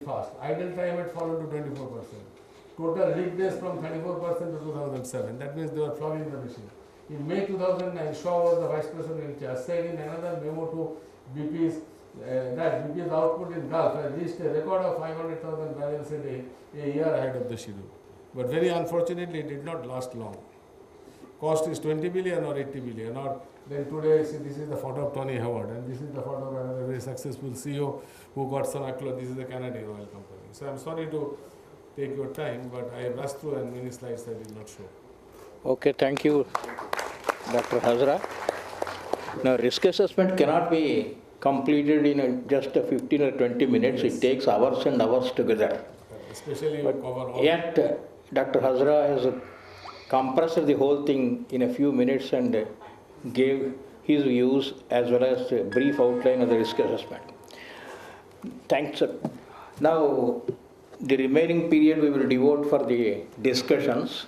fast. Idle time had fallen to 24%. Total rig days from 34% to 2007. That means they were flogging the machine. In May 2009, Shaw was the vice president in charge, said in another memo to BP's that BP's output in Gulf has reached a record of 500,000 barrels a day, a year ahead of the schedule. But very unfortunately, it did not last long. Cost is 20 billion or 80 billion. Or then today, see, this is the photo of Tony Howard, and this is the photo of another very successful CEO who got some accolades. This is the Canadian oil company. So I'm sorry to take your time, but I rushed through and many slides I did not show. Okay, thank you, Dr. Hazra. Now, risk assessment cannot be completed in just 15 or 20 minutes. Yes. It takes hours and hours together. Especially you cover all. Yet, Dr. Hazra has compressed the whole thing in a few minutes and gave his views as well as a brief outline of the risk assessment. Thanks, sir. Now, the remaining period we will devote for the discussions.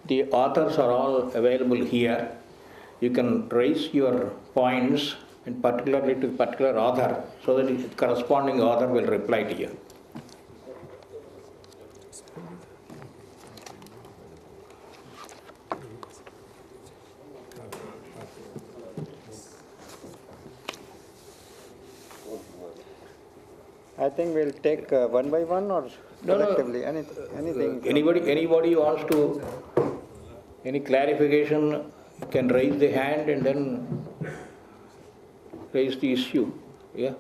The authors are all available here. You can raise your points, and particularly to particular author, so that the corresponding author will reply to you. I think we'll take one by one or collectively. Anything. Anybody wants to, any clarification, can raise the hand and then raise the issue. Yeah.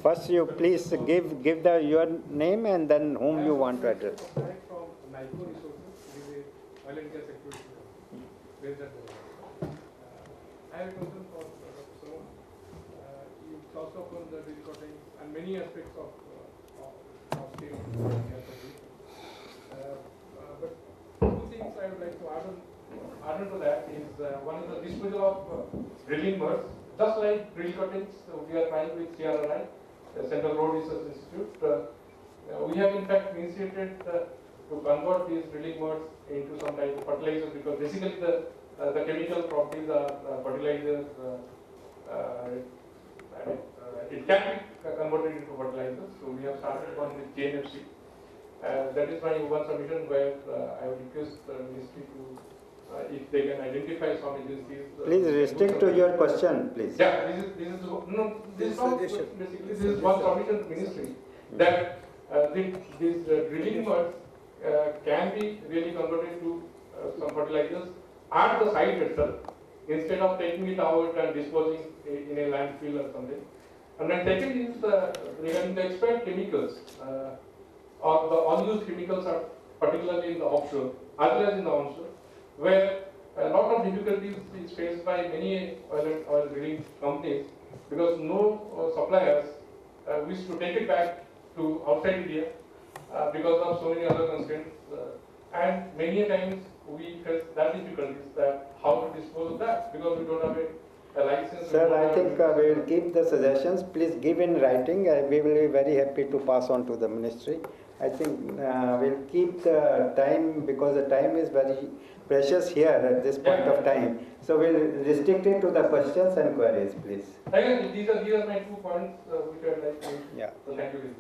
First, you please give your name and then whom you want to address. I have a question for Solomon. You touched upon the recording and many aspects of state but two things I would like to add on to that is one is the disposal of drilling murs. Just like drill cuttings, we are trying with CRRI, the Central Road Research Institute. We have in fact initiated to convert these drilling murs into some type of fertilizers, because basically the chemical properties are fertilizers. It can be converted into fertilizers. So we have started one with JNFC. That is my one submission where I would request the ministry to, if they can identify some agencies. Please restrict to your question, please. Yeah, this is not basically this is one submission to ministry that these drilling mud can be really converted to some fertilizers at the site itself, instead of taking it out and disposing in a landfill or something. And then second is regarding the expired chemicals or the unused chemicals, are particularly in the offshore as well as in the onshore, where a lot of difficulties is faced by many oil drilling companies, because no suppliers wish to take it back to outside India because of so many other constraints, and many times we face that difficulties that how to dispose of that, because we don't have a license. Sir, I think we will keep the suggestions. Please give in writing. We will be very happy to pass on to the ministry. I think we'll keep the time, because the time is very precious here at this point of time. So we'll restrict it to the questions and queries, please. Again, these are my 2 points which I would like to make. Yeah. So thank you.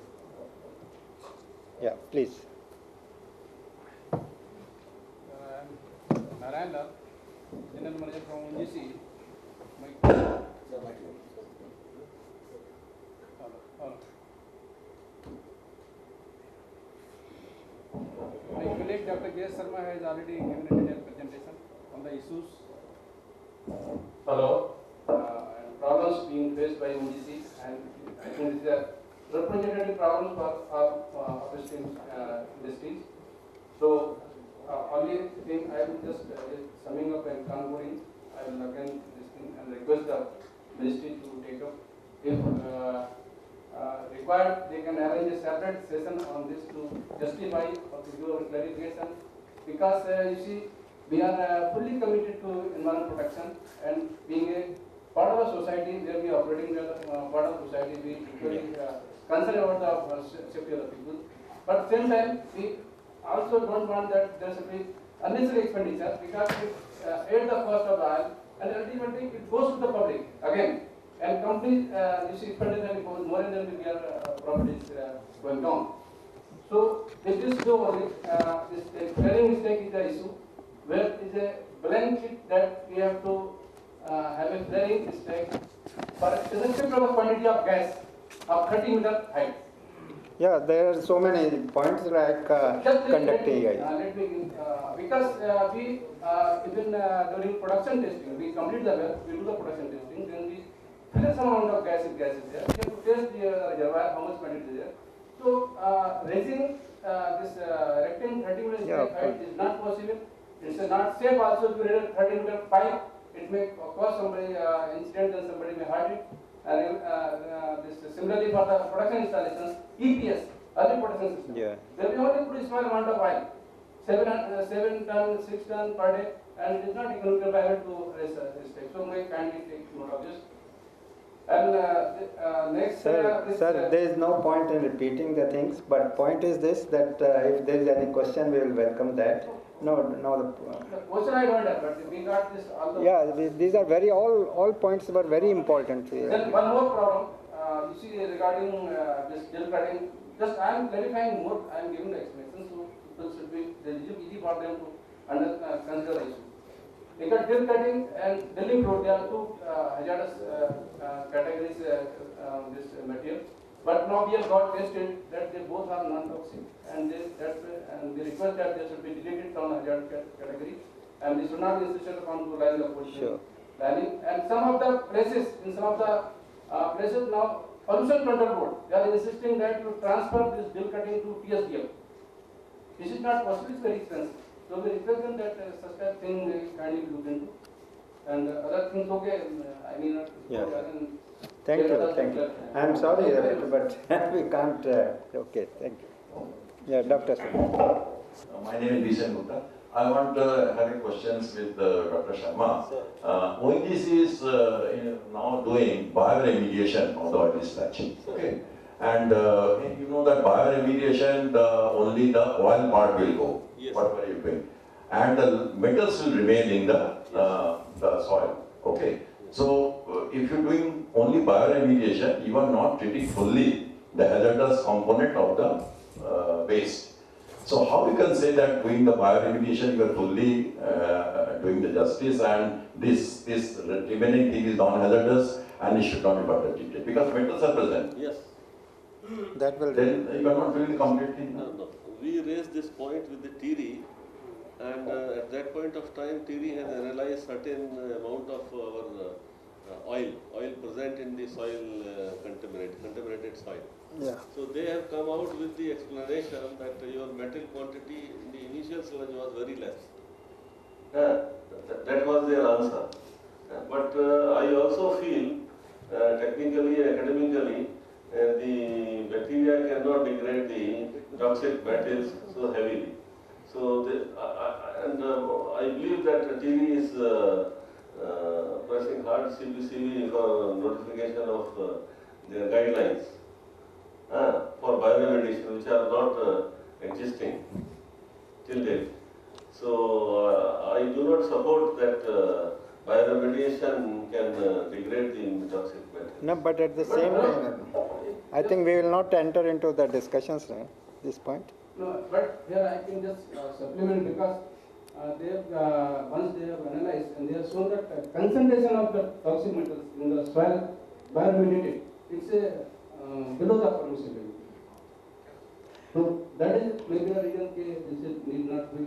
Yeah, please. Narayana, General Manager from ONGC. My colleague Dr. J. Sharma has already given a detailed presentation on the issues. Hello. Problems being faced by ONGC, and I think these are representative problems for upstream industries. So, only thing I will just summing up and concluding, I will again this thing and request the ministry to take up. If required, they can arrange a separate session on this to justify or to do our clarification, because you see, we are fully committed to environment protection, and being a part of a society where we are operating as part of society, we equally concerned about the safety of the people. But at the same time, we also don't want that there should be unnecessary expenditure, because it aids the cost of oil, and ultimately it goes to the public again. And companies, you see, fundamental more than their properties going down. So with this show only, this flaring mistake is the issue, where is a blank sheet that we have to have a flaring mistake for irrespective of quantity of gas of 30-meter height. Yeah, there are so many points like conducting. Let me give, because we even during production testing, we complete the well, we do the production testing, then we fill some amount of gas if gas is there. We have to test the reservoir, how much quantity is there. So raising this rectangle 30-meter height is not possible. It's not safe also to raise a 30-meter pipe. It may cause somebody incident and somebody may hurt it. And this similarly for the production installations, EPS, early production system. Yeah. There we only put a small amount of oil, 7 ton, 6 ton per day, and it is not economical by to raise this type. So may kindly take note of this. And next, Sir, there is no point in repeating the things, but point is this, that if there is any question, we will welcome that. No. the question I don't have, but we got this all the. Yeah, these are all points were very important. Then one more problem, you see regarding this gel cutting, just I am clarifying more, I am giving the explanation, so people should be, it is easy for them to consider the issue. Because gel cutting and drilling fluid, there are two hazardous categories, this material. But now we have got tested that they both are non-toxic, and we request that they should be deleted from the hazard category, and they should not be insisted upon to line the pollution lining. And some of the places, in some of the places now, pollution control board, they are insisting that to transfer this bill cutting to TSDF. This is not possible; it's very expensive. So we request them that such a thing kindly look into, and other things okay. I mean, Thank you. I am sorry, but we can't. Okay, thank you. Yeah, Dr. My name is Bishan Gupta. I want to have a questions with Dr. Sharma. ONGC is now doing bioremediation of the oil dispatch. Okay. And you know that bioremediation, only the oil part will go, whatever you doing. And the metals will remain in the soil. Okay. So if you're doing only bioremediation, you are not treating fully the hazardous component of the waste. So how you can say that doing the bioremediation you are fully doing the justice, and this remaining thing is non-hazardous and it should not be further treated because metals are present. Yes. That will. Then you are not doing the complete thing. No. We raised this point with the TRI, and at that point of time, TRI has analyzed certain amount of our oil present in the soil, contaminated soil. Yeah. So they have come out with the explanation that your metal quantity in the initial sludge was very less. That was their answer. But I also feel, technically, academically, the bacteria cannot degrade the toxic metals so heavily. So, I believe that TRI is pressing hard CPCB for notification of their guidelines for bioremediation, which are not existing till date. So, I do not support that bioremediation can degrade the toxic metals. No, but at the same time, I think we will not enter into the discussions at this point. No, but here I can just supplement because they have, once they have analyzed and they have shown that concentration of the toxic metals in the soil bioremediated, it's below the permissible limit. So that is maybe the reason this need not be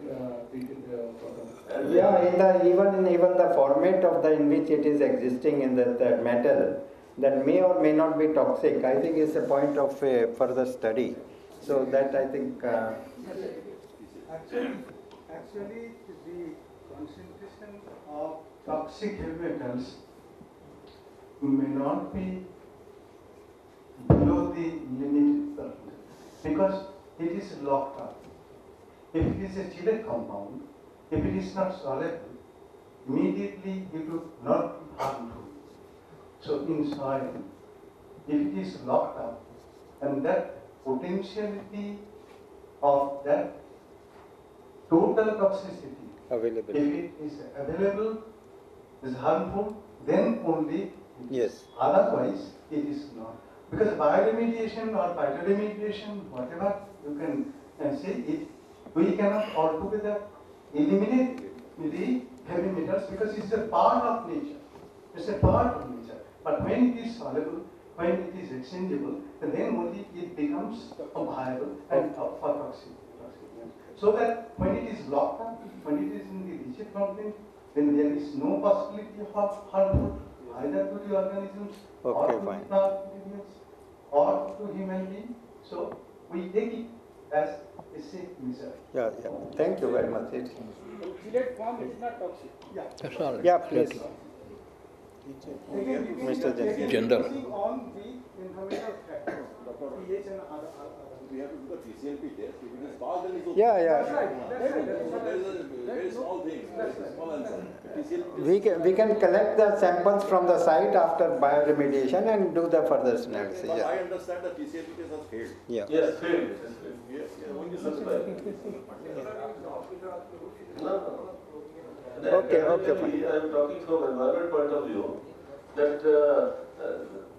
treated further. Yeah, even the format of in which it is existing in the metal, that may or may not be toxic. I think is a point of further study. So that I think. Actually, the concentration of toxic heavy metals may not be below the limit itself because it is locked up. If it is a chelate compound, if it is not soluble, immediately it would not be harmful. So in soil, if it is locked up, and that potentiality of that total toxicity, Available. if it is available, is harmful, then only Yes. Otherwise, it is not. Because bioremediation or phytoremediation, whatever you can say, we cannot altogether eliminate the heavy metals because it's a part of nature. It's a part of nature. But when it is soluble, when it is exchangeable, then only it becomes viable and for toxic. So that when it is locked up, when it is in the rigid content, then there is no possibility of harmful either to the organisms or Okay, to fine. the plant materials or to human being. So we take it as a safe measure. Yeah, yeah. Thank you very much. Chilled form is not toxic. That's all. Yeah, please. Again, Mr. Jindal. Jindal. focusing on the environmental factors, pH and other. We have to do the TCLP test. If it is passed, then it's okay. Yeah, That's yeah. right. That's right. That's So right. there is a very small thing, very small answer. TCLP test. We can collect the samples from the site after bioremediation and do the further analysis. But I Yeah. understand the TCLP test has failed. Yeah. Yes, failed. Yes, only That's such right. Okay, okay, fine. I am talking from environment point of view that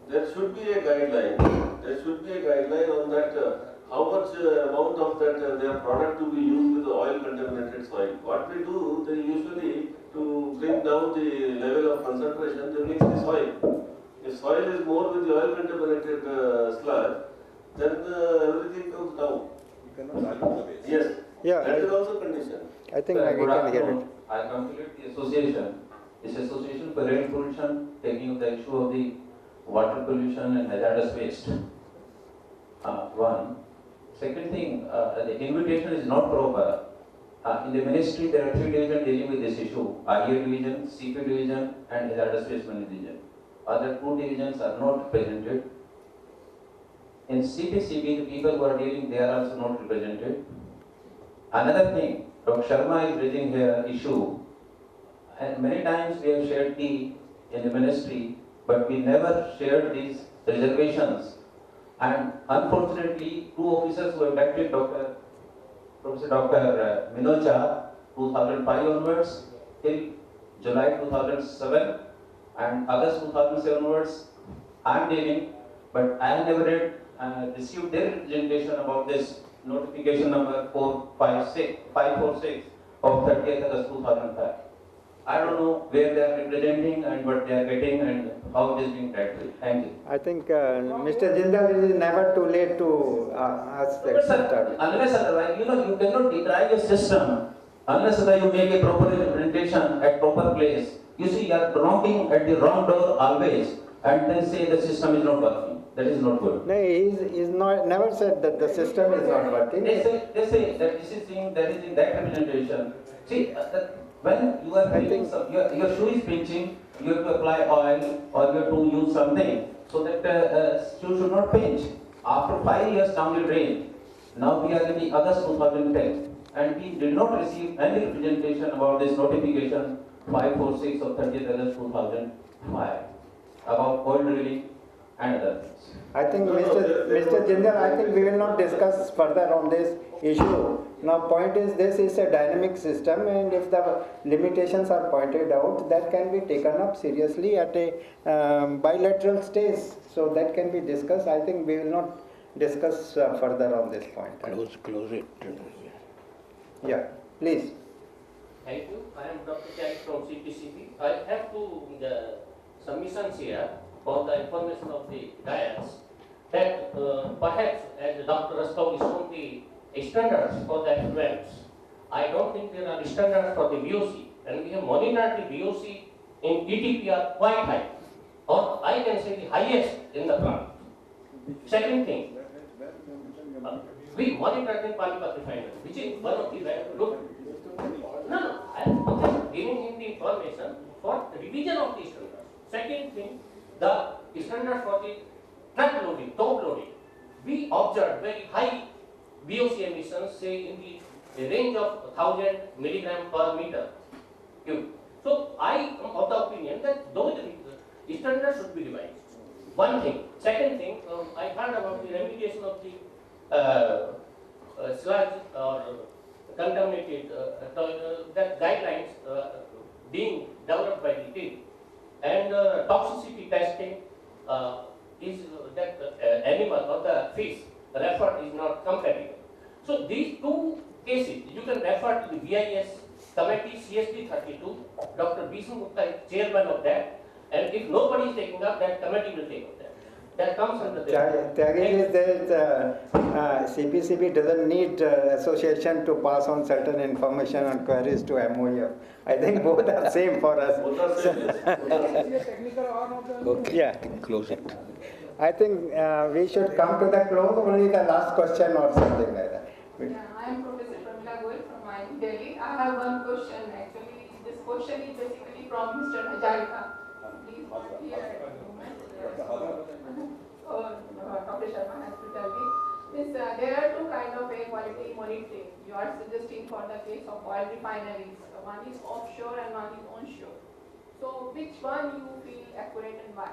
there should be a guideline. There should be a guideline on that how much amount of that their product to be used with the oil contaminated soil. What we do, they usually to bring down the level of concentration, they mix the soil. If soil is more with the oil contaminated sludge, then everything comes down. You cannot dilute the waste. Yes. Yeah, That is also condition. I think Sir, I good can hear it. afternoon. I congratulate the association. This association for rain pollution, taking up the issue of the water pollution and hazardous waste. One. Second thing, the invitation is not proper. In the ministry, there are 3 divisions dealing with this issue: IE division, CP division, and hazardous waste management division. Other 2 divisions are not represented. In CPCB, the people who are dealing, they are also not represented. Another thing, Dr. Sharma is raising here an issue, and many times we have shared tea in the ministry, but we never shared these reservations. And unfortunately, 2 officers who have affected Professor Dr. Minocha, 2005 onwards, till July 2007, and August 2007 onwards, I am dealing, but I have never received their representation about this notification number 546 of 30th August 2005. I don't know where they are representing and what they are getting and how it is being dealt with. Thank you. I think Mr. Jindal, it is never too late to ask But that. sir, unless otherwise, you cannot deprive a system unless you make a proper representation at proper place. You see, you are knocking at the wrong door always and then say the system is not working. That is not good. No, he's not never said that the system is not working. They say that this is saying that is in that representation. See, when you are feeling your shoe is pinching, you have to apply oil or you have to use something so that shoe should not pinch. After 5 years down the drain, now we are in the August 2010 and we did not receive any representation about this notification 546 of 30th August 2005 about oil drilling and other things. I think Mr. Jindal, I think we will not discuss further on this issue. Now point is this is a dynamic system and if the limitations are pointed out, that can be taken up seriously at a bilateral stage. So that can be discussed. I think we will not discuss further on this point. Close it. Yeah, please. Thank you. I am Dr. Chai from CPCB. I have two submissions here for the information of the dais that perhaps as Dr. Rastow is shown the standards for the effluents. I don't think there are standards for the VOC and we have monitored the VOC in ETP are quite high or I can say the highest in the plant. Second thing, we monitored in Panipat refinery, which is one of the very good. No, I am just giving him the information for revision of the standards. Second thing, the standards for the truck loading, top loading. We observed very high VOC emissions, say in the range of 1000 milligram per meter cube. So I am of the opinion that those standards should be revised. One thing. Second thing, I heard about the remediation of the sludge or contaminated, that guidelines being developed by the team. and toxicity testing is that animal or the fish referred is not compatible. So these two cases, you can refer to the VIS committee CSD 32, Dr. Bishan Gupta is chairman of that, and if nobody is taking up, that committee will take up that. That comes under the... Tyagi is that CPCB doesn't need association to pass on certain information and queries to MOEF. I think both are same for us. Okay, Yeah. close it. I think we should come to the close, only the last question or something like that. Yeah, I am Professor Pramila Goel from IIT Delhi. I have one question actually. This question is basically from Mr. Hajarika. Please not here at the moment. Dr. Sharma has to tell me. There are two kinds of air quality monitoring you are suggesting for the case of oil refineries. One is offshore and one is onshore. So which one you feel accurate and why?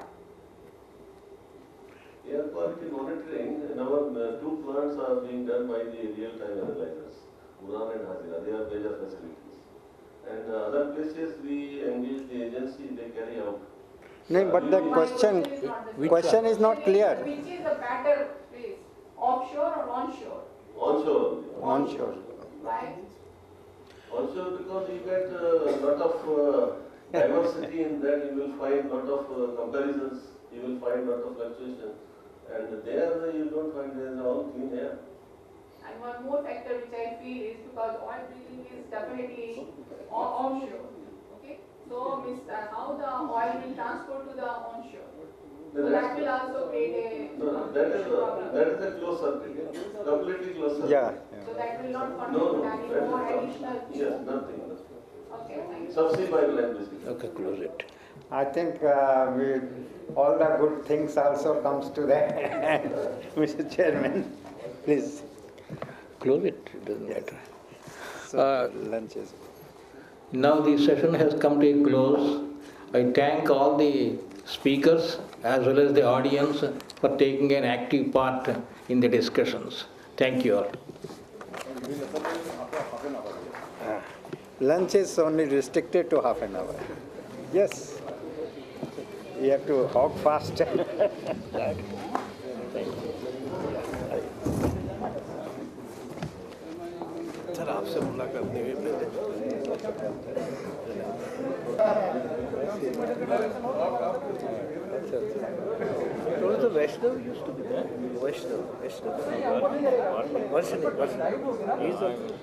Air quality monitoring in our two plants are being done by the real-time analyzers, Uran and Hazira. They are major facilities. And other places we engage the agency, they carry out. No, but the question is not clear. Which is the better place, offshore or onshore? Onshore. Onshore. Why? Onshore because you get a lot of diversity in that. You will find a lot of comparisons. You will find a lot of fluctuation. And there you don't find there is all clean air. And one more factor which I feel is because oil drilling is definitely offshore. Okay, so how the oil will transport to the onshore. So that will also create a problem. That is a closed circuit, completely closed circuit. Yeah. So that will not contribute any more additional. Yes, nothing. Okay, thank you. Subsea pipeline basically. Okay, close it. I think all the good things also comes to the end. Mr. Chairman, please. Close it, doesn't matter. So, lunch is. Now the session has come to a close. I thank all the speakers as well as the audience for taking an active part in the discussions. Thank you all. Lunch is only restricted to half an hour. Yes. You have to hog fast. Sir आपसे मुलाकात नहीं हुई पहले तो वैष्णव used to be there. Vaishnav. Varshini. He's also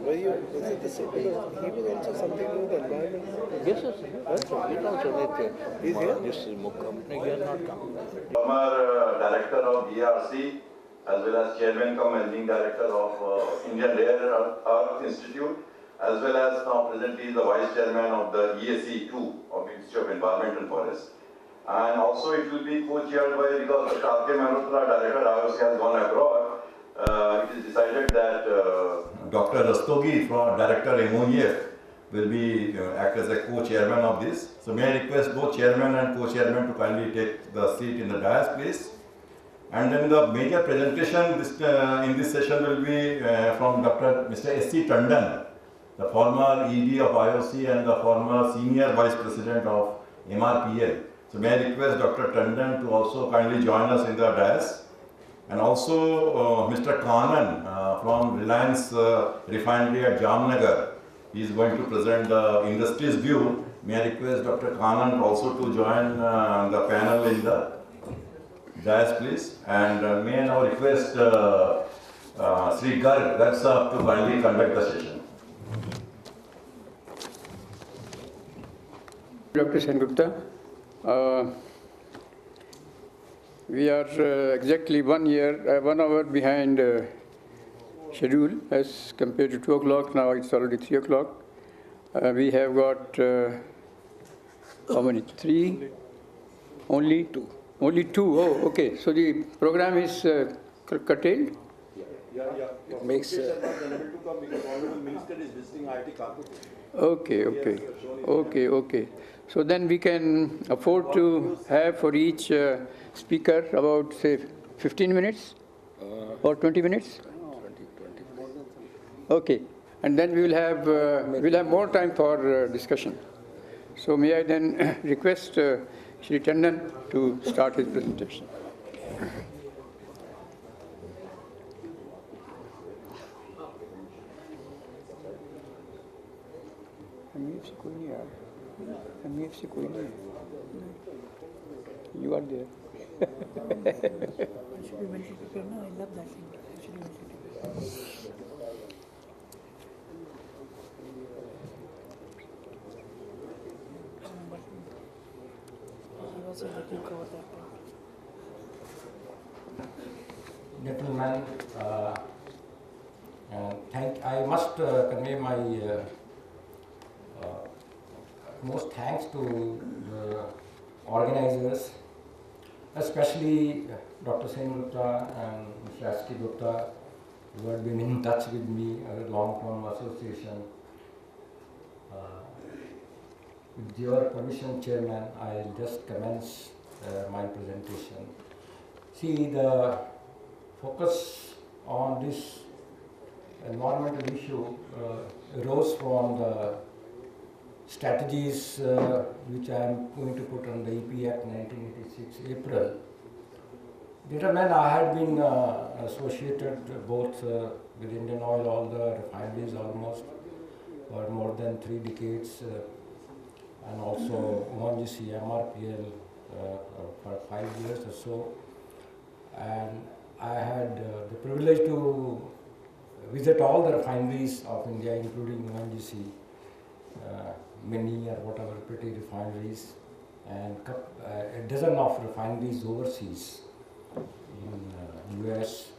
was it the same? He was also something to do with the environment. Yes, yes. It also He's here? This company has not come. Former director of ERC as well as chairman cum managing director of Indian Rare Earth Institute, as well as now presently is the vice chairman of the EAC2 of Institute of Environment and Forest. And also it will be co-chaired by, because Dr. R.K. Malhotra, director IOC, has gone abroad, it is decided that Dr. Rastogi, director MOEF, will be act as a co-chairman of this. So may I request both chairman and co-chairman to kindly take the seat in the dais, please. And then the major presentation in this session will be from Mr. S.C. Tandon, the former ED of IOC and the former senior vice president of MRPL. So may I request Dr. Tandon to also kindly join us in the dais. And also Mr. Kanan from Reliance Refinery at Jamnagar. He is going to present the industry's view. May I request Dr. Kanan also to join the panel in the dais, please. And may I now request Sri Garg, that's to kindly conduct the session. Dr. Sengupta, we are exactly 1 hour behind schedule as compared to 2 o'clock. Now it's already 3 o'clock. We have got how many? 3? Only 2. Only 2. Oh, okay. So the program is curtailed. Yeah. It makes Minister is visiting IIT Okay. Okay. So then we can afford to have for each speaker about, say, 15 minutes. Or 20 minutes? Okay. And then we'll have more time for discussion. So may I then request Shri Tandon to start his presentation. You are there. Should be well prepared. No, I love that thing. Actually, well prepared. He was let you cover that part. Gentlemen, I must convey my most thanks to the organizers, especially Dr. Sen Gupta and Mr. Asti Gupta, who had been in touch with me as a long-term association. With your permission, Chairman, I'll just commence my presentation. See, the focus on this environmental issue arose from the strategies which I am going to put on the EP Act 1986 April. Gentlemen, I had been associated both with Indian Oil, all the refineries almost, for more than 3 decades, and also ONGC, MRPL for 5 years or so. And I had the privilege to visit all the refineries of India, including ONGC, many or whatever petty refineries, and a dozen of refineries overseas in US,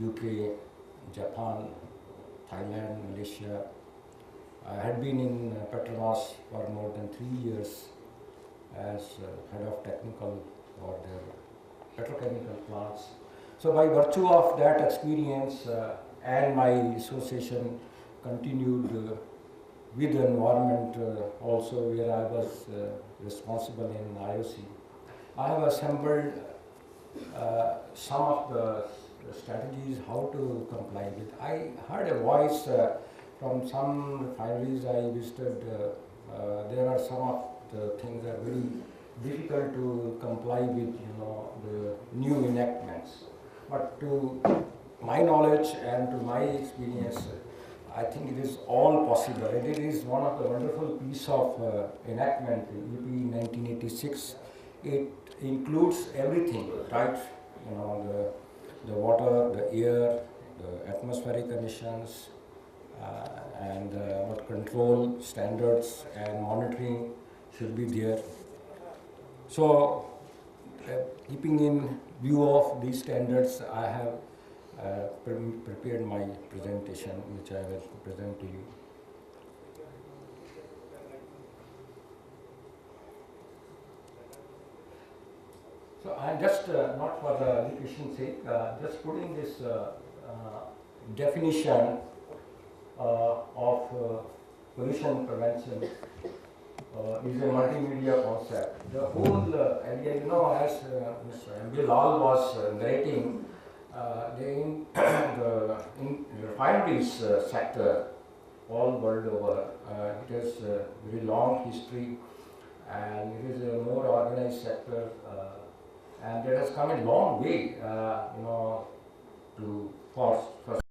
UK, Japan, Thailand, Malaysia. I had been in Petronas for more than 3 years as head of technical for their petrochemical plants. So by virtue of that experience and my association continued with the environment also, where I was responsible in IOC, I have assembled some of the strategies how to comply with. I heard a voice from some refineries I visited. There are some of the things that are very difficult to comply with, the new enactments. But to my knowledge and to my experience, I think it is all possible. And it is one of the wonderful piece of enactment, EP 1986. It includes everything, right? The water, the air, the atmospheric emissions, and what control standards and monitoring should be there. So, keeping in view of these standards, I have prepared my presentation, which I will present to you. So I am just, not for the education's sake, just putting this definition of pollution prevention is a multimedia concept. The whole idea, as Mr. M.B. Lal was narrating, the refineries sector all world over, it has a very long history, and it is a more organized sector, and it has come a long way, for